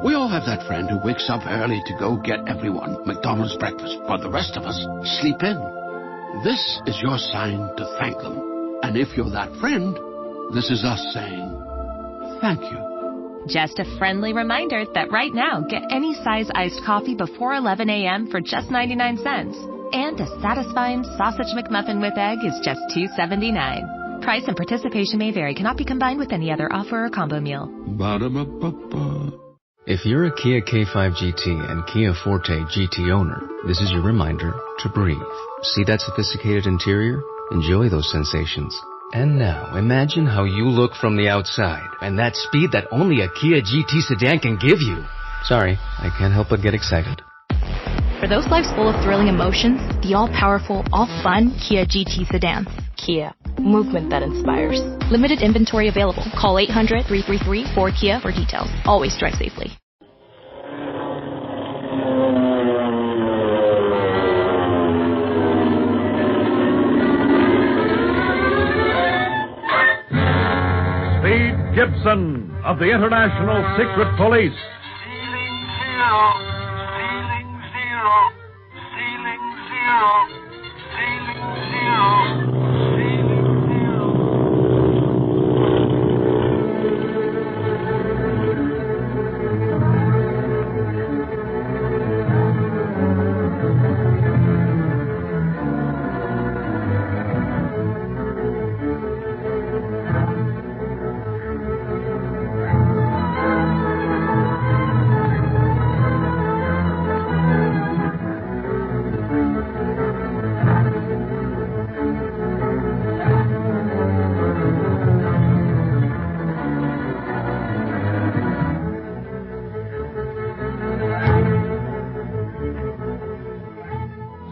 We all have that friend who wakes up early to go get everyone McDonald's breakfast, but the rest of us sleep in. This is your sign to thank them. And if you're that friend, this is us saying thank you. Just a friendly reminder that right now, get any size iced coffee before 11 a.m. for just 99 cents. And a satisfying sausage McMuffin with egg is just $2.79. Price and participation may vary. Cannot be combined with any other offer or combo meal. Ba-da-ba-ba-ba. If you're a Kia K5 GT and Kia Forte GT owner, this is your reminder to breathe. See that sophisticated interior? Enjoy those sensations. And now, imagine how you look from the outside and that speed that only a Kia GT sedan can give you. Sorry, I can't help but get excited. For those lives full of thrilling emotions, the all-powerful, all-fun Kia GT sedan. Kia. Movement that inspires. Limited inventory available. Call 800-333-4KIA for details. Always drive safely. Speed Gibson of the International Secret Police. Ceiling zero, ceiling zero, ceiling zero, ceiling zero, ceiling zero.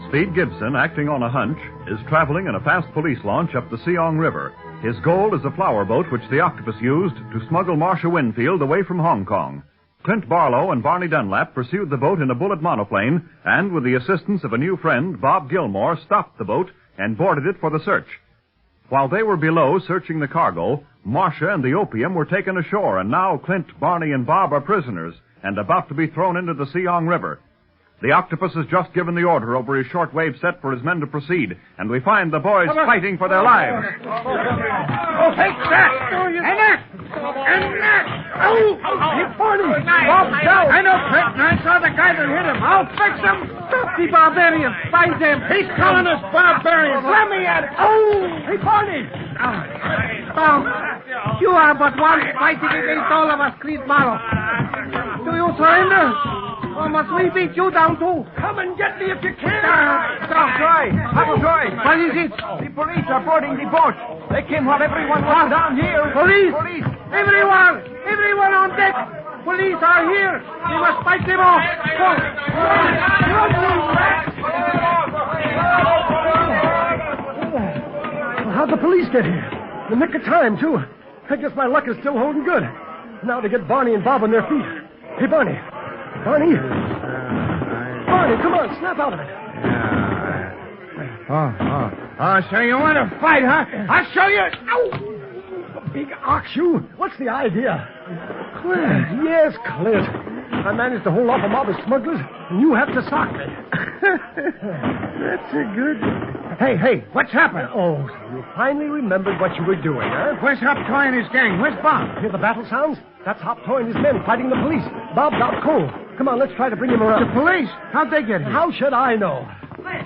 Speed Gibson, acting on a hunch, is traveling in a fast police launch up the Seong River. His goal is a flower boat which the Octopus used to smuggle Marcia Winfield away from Hong Kong. Clint Barlow and Barney Dunlap pursued the boat in a bullet monoplane and, with the assistance of a new friend, Bob Gilmore, stopped the boat and boarded it for the search. While they were below searching the cargo, Marcia and the opium were taken ashore, and now Clint, Barney, and Bob are prisoners and about to be thrown into the Seong River. The Octopus has just given the order over his shortwave set for his men to proceed, and we find the boys fighting for their lives. Oh, take that! And that! And that! Oh! Hey, Barney! Bob down! I know, Clint, and I saw the guy that hit him. I'll fix him! Stop the barbarians! Find them! He's calling us barbarians! Let me at it! Oh! Hey, Barney! Oh, you are but one fighting against all of us, Clint Barlow. Do you surrender? Or must we beat you down, too? Come and get me if you can. Stop, Troy. What is it? The police are boarding the boat. They came while everyone was down here. Police! Everyone! Everyone on deck! Police are here! We must fight them off! Go! How'd the police get here? The nick of time, too. I guess my luck is still holding good. Now to get Barney and Bob on their feet. Hey, Barney. Barney, come on, snap out of it. So you want to fight, huh? I'll show you. Ow! Big ox, you. What's the idea? Clint. Yes, Clint. I managed to hold off a mob of smugglers, and you have to sock me. That's a good... Hey, what's happened? Oh, so you finally remembered what you were doing, huh? Where's Hop Toy and his gang? Where's Bob? Hear the battle sounds? That's Hop Toy and his men fighting the police. Bob's out cold. Come on, let's try to bring him around. The police? How'd they get here? How should I know? Hey,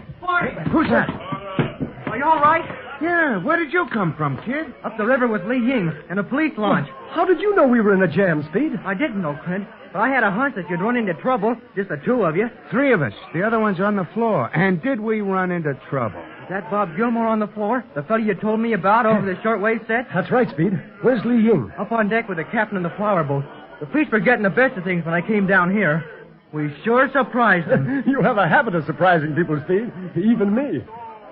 who's that? Are you all right? Yeah, where did you come from, kid? Up the river with Li Ying in a police launch. How did you know we were in a jam, Speed? I didn't know, Clint, but I had a hunch that you'd run into trouble, just the two of you. Three of us. The other one's on the floor. And did we run into trouble? Is that Bob Gilmore on the floor? The fellow you told me about over the shortwave set? That's right, Speed. Where's Li Ying? Up on deck with the captain of the flower boat. The police were getting the best of things when I came down here. We sure surprised them. You have a habit of surprising people, Speed. Even me.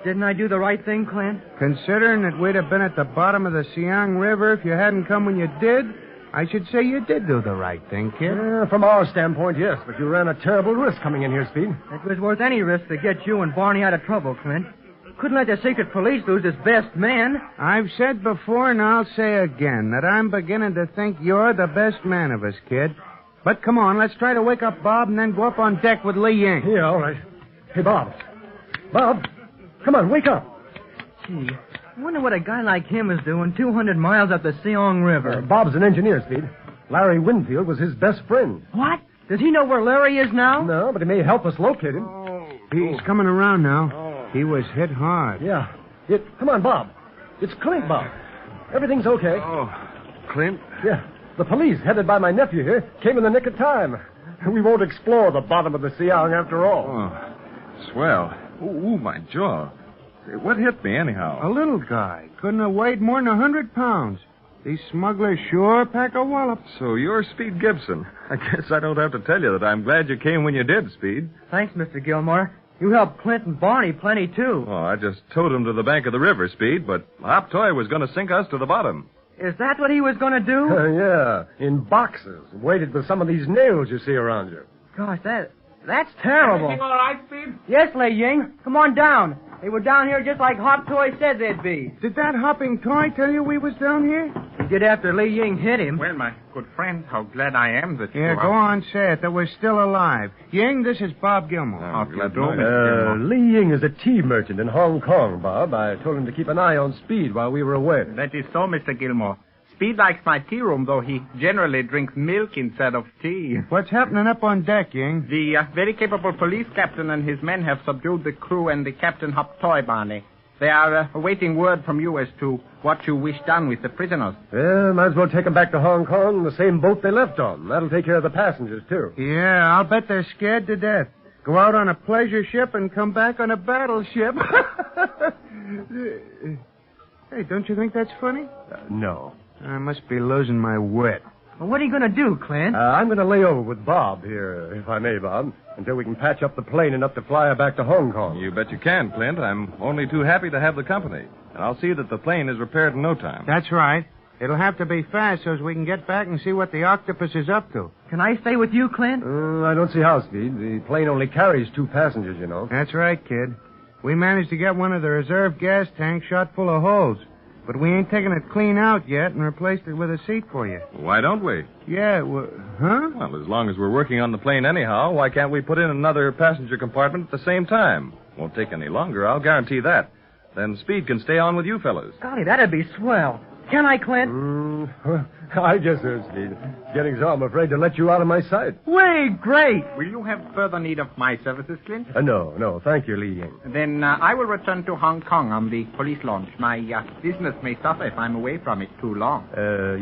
Didn't I do the right thing, Clint? Considering that we'd have been at the bottom of the Seong River if you hadn't come when you did, I should say you did do the right thing, kid. From our standpoint, yes, but you ran a terrible risk coming in here, Speed. It was worth any risk to get you and Barney out of trouble, Clint. Couldn't let the secret police lose his best man. I've said before, and I'll say again, that I'm beginning to think you're the best man of us, kid. But come on, let's try to wake up Bob and then go up on deck with Li Ying. Yeah, all right. Hey, Bob. Bob, come on, wake up. Gee, I wonder what a guy like him is doing 200 miles up the Seong River. Bob's an engineer, Speed. Larry Winfield was his best friend. What? Does he know where Larry is now? No, but he may help us locate him. He's coming around now. He was hit hard. Yeah. Come on, Bob. It's Clint, Bob. Everything's okay. Oh, Clint? Yeah. The police, headed by my nephew here, came in the nick of time. We won't explore the bottom of the Siang after all. Oh, swell. Ooh, my jaw. Say, what hit me, anyhow? A little guy. Couldn't have weighed more than 100 pounds. These smugglers sure pack a wallop. So you're Speed Gibson. I guess I don't have to tell you that I'm glad you came when you did, Speed. Thanks, Mr. Gilmore. You helped Clint and Barney plenty, too. Oh, I just towed him to the bank of the river, Speed, but Hop Toy was going to sink us to the bottom. Is that what he was going to do? Yeah, in boxes, weighted with some of these nails you see around you. Gosh, that's terrible. Everything all right, Speed? Yes, Li Ying. Come on down. They were down here just like Hop Toy said they'd be. Did that hopping toy tell you we was down here? He did after Li Ying hit him. Well, my good friend, how glad I am that you Yeah, go on, say it, that we're still alive. Ying, this is Bob Gilmore. How do you do, Mr. Gilmore? Li Ying is a tea merchant in Hong Kong, Bob. I told him to keep an eye on Speed while we were away. That is so, Mr. Gilmore. Speed likes my tea room, though he generally drinks milk instead of tea. What's happening up on deck, Ying? The very capable police captain and his men have subdued the crew and the Captain Hop Toy, Barney. They are awaiting word from you as to what you wish done with the prisoners. Well, might as well take them back to Hong Kong in the same boat they left on. That'll take care of the passengers, too. Yeah, I'll bet they're scared to death. Go out on a pleasure ship and come back on a battleship. Hey, don't you think that's funny? No. I must be losing my wit. Well, what are you going to do, Clint? I'm going to lay over with Bob here, if I may, Bob, until we can patch up the plane enough to fly her back to Hong Kong. You bet you can, Clint. I'm only too happy to have the company. And I'll see that the plane is repaired in no time. That's right. It'll have to be fast so as we can get back and see what the octopus is up to. Can I stay with you, Clint? I don't see how, Speed. The plane only carries 2 passengers, you know. That's right, kid. We managed to get one of the reserve gas tanks shot full of holes. But we ain't taken it clean out yet and replaced it with a seat for you. Why don't we? Yeah, huh? Well, as long as we're working on the plane anyhow, why can't we put in another passenger compartment at the same time? Won't take any longer, I'll guarantee that. Then Speed can stay on with you fellas. Golly, that'd be swell. Can I, Clint? I guess so, Speed. Getting so I'm afraid to let you out of my sight. Way, great. Will you have further need of my services, Clint? No. Thank you, Li Ying. Then I will return to Hong Kong on the police launch. My business may suffer if I'm away from it too long.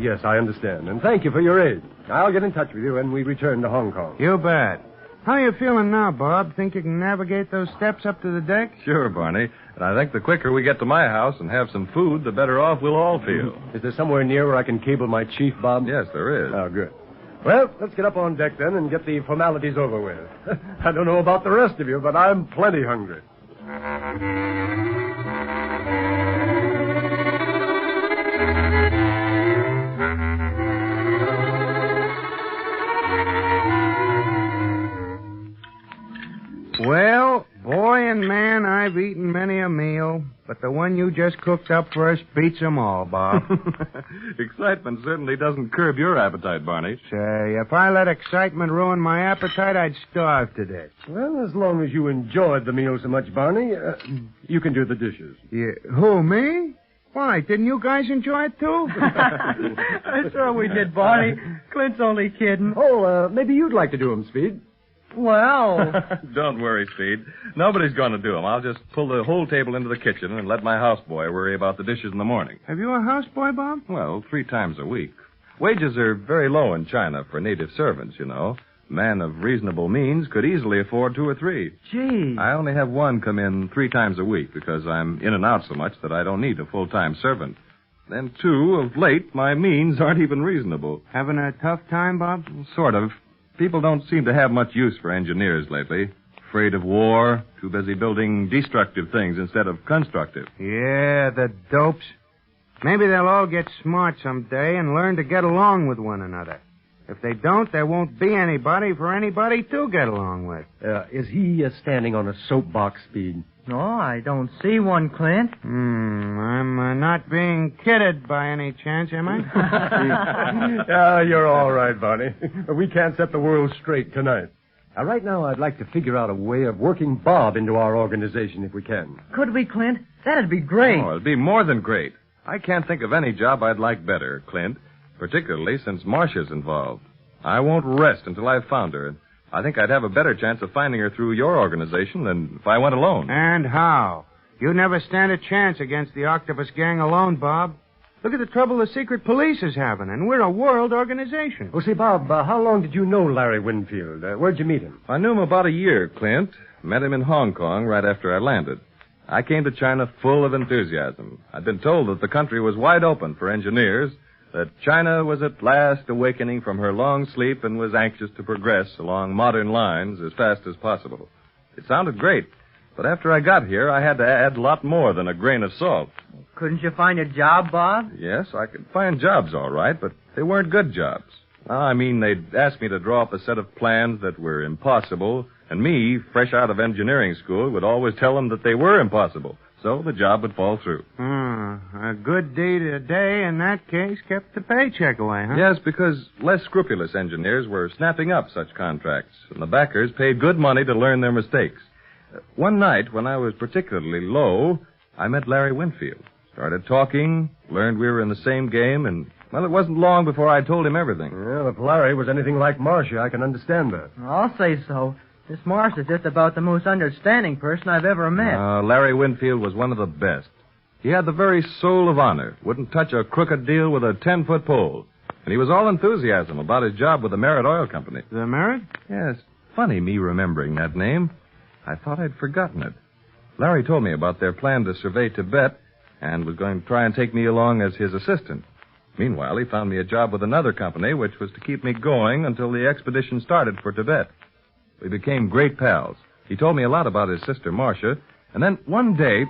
Yes, I understand. And thank you for your aid. I'll get in touch with you when we return to Hong Kong. You bet. How you feeling now, Bob? Think you can navigate those steps up to the deck? Sure, Barney. And I think the quicker we get to my house and have some food, the better off we'll all feel. Is there somewhere near where I can cable my chief, Bob? Yes, there is. Oh, good. Well, let's get up on deck then and get the formalities over with. I don't know about the rest of you, but I'm plenty hungry. Well, boy and man, I've eaten many a meal, but the one you just cooked up for us beats them all, Bob. Excitement certainly doesn't curb your appetite, Barney. Say, if I let excitement ruin my appetite, I'd starve to death. Well, as long as you enjoyed the meal so much, Barney, you can do the dishes. Yeah. Who, me? Why, didn't you guys enjoy it, too? Sure we did, Barney. Clint's only kidding. Oh, maybe you'd like to do them, Speed. Well. Don't worry, Speed. Nobody's going to do them. I'll just pull the whole table into the kitchen and let my houseboy worry about the dishes in the morning. Have you a houseboy, Bob? Well, 3 times a week. Wages are very low in China for native servants, you know. A man of reasonable means could easily afford 2 or 3. Gee. I only have one come in 3 times a week because I'm in and out so much that I don't need a full-time servant. And 2, of late, my means aren't even reasonable. Having a tough time, Bob? Sort of. People don't seem to have much use for engineers lately. Afraid of war, too busy building destructive things instead of constructive. Yeah, the dopes. Maybe they'll all get smart someday and learn to get along with one another. If they don't, there won't be anybody for anybody to get along with. Is he standing on a soapbox, Speed? No, I don't see one, Clint. I'm not being kidded by any chance, am I? You're all right, Barney. We can't set the world straight tonight. Right now, I'd like to figure out a way of working Bob into our organization if we can. Could we, Clint? That'd be great. Oh, it'd be more than great. I can't think of any job I'd like better, Clint, particularly since Marcia's involved. I won't rest until I've found her. I think I'd have a better chance of finding her through your organization than if I went alone. And how? You never stand a chance against the Octopus gang alone, Bob. Look at the trouble the secret police is having, and we're a world organization. Well, see, Bob, how long did you know Larry Winfield? Where'd you meet him? I knew him about a year, Clint. Met him in Hong Kong right after I landed. I came to China full of enthusiasm. I'd been told that the country was wide open for engineers, that China was at last awakening from her long sleep and was anxious to progress along modern lines as fast as possible. It sounded great, but after I got here, I had to add a lot more than a grain of salt. Couldn't you find a job, Bob? Yes, I could find jobs all right, but they weren't good jobs. I mean, they'd ask me to draw up a set of plans that were impossible, and me, fresh out of engineering school, would always tell them that they were impossible. So the job would fall through. A good deed a day, in that case, kept the paycheck away, huh? Yes, because less scrupulous engineers were snapping up such contracts, and the backers paid good money to learn their mistakes. One night, when I was particularly low, I met Larry Winfield. Started talking, learned we were in the same game, and, well, it wasn't long before I told him everything. Well, if Larry was anything like Marcia, I can understand that. I'll say so. This Marcia's just about the most understanding person I've ever met. Larry Winfield was one of the best. He had the very soul of honor, wouldn't touch a crooked deal with a 10-foot pole. And he was all enthusiasm about his job with the Merit Oil Company. The Merit? Yes. Funny me remembering that name. I thought I'd forgotten it. Larry told me about their plan to survey Tibet and was going to try and take me along as his assistant. Meanwhile, he found me a job with another company, which was to keep me going until the expedition started for Tibet. We became great pals. He told me a lot about his sister, Marcia, and then one day...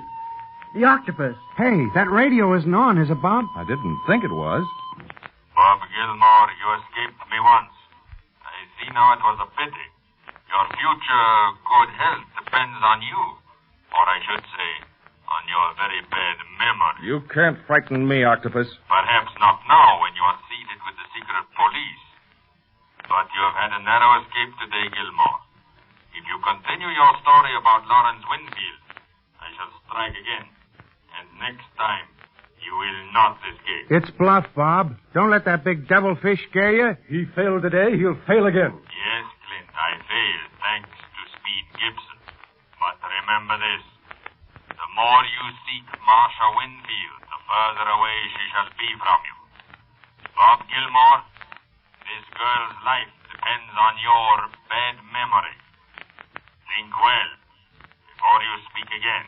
The Octopus. Hey, that radio isn't on, is it, Bob? I didn't think it was. Bob Gilmore, you escaped me once. I see now it was a pity. Your future good health depends on you. Or I should say, on your very bad memory. You can't frighten me, Octopus. Perhaps not now when you are seated with the secret police. But you have had a narrow escape today, Gilmore. If you continue your story about Lawrence Winfield, I shall strike again. And next time, you will not escape. It's bluff, Bob. Don't let that big devilfish scare you. He failed today, he'll fail again. Yes, Clint, I failed, thanks to Speed Gibson. But remember this. The more you seek Marcia Winfield, the further away she shall be from you. Bob Gilmore, this girl's life depends on your bad memory. Think well before you speak again.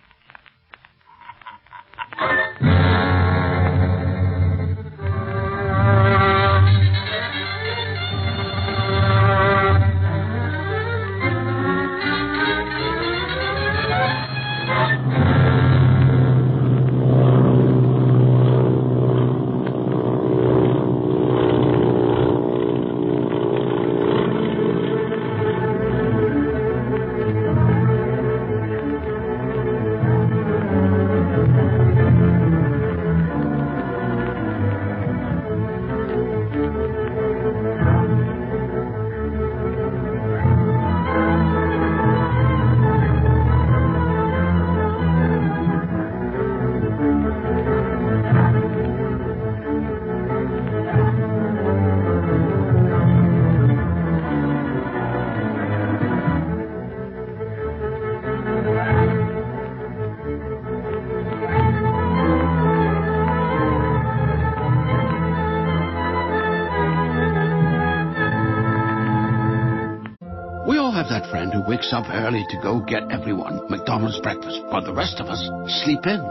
That friend who wakes up early to go get everyone McDonald's breakfast, while the rest of us sleep in.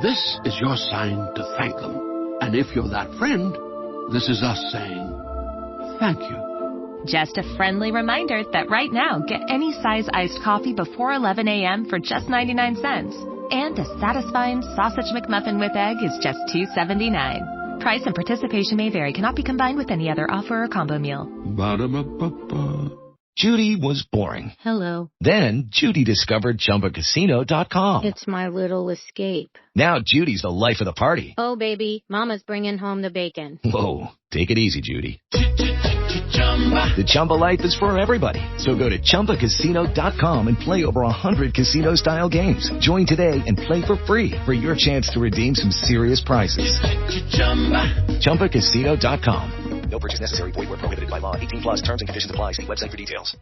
This is your sign to thank them. And if you're that friend, this is us saying thank you. Just a friendly reminder that right now, get any size iced coffee before 11 a.m. for just 99 cents. And a satisfying sausage McMuffin with egg is just $2.79. Price and participation may vary. Cannot be combined with any other offer or combo meal. Ba-da-ba-ba-ba. Judy was boring. Hello. Then Judy discovered ChumbaCasino.com. It's my little escape. Now Judy's the life of the party. Oh, baby, mama's bringing home the bacon. Whoa, take it easy, Judy. The Chumba life is for everybody. So go to ChumbaCasino.com and play over 100 casino-style games. Join today and play for free for your chance to redeem some serious prizes. ChumbaCasino.com. No purchase necessary. Void where prohibited by law. 18+ terms and conditions apply. See website for details.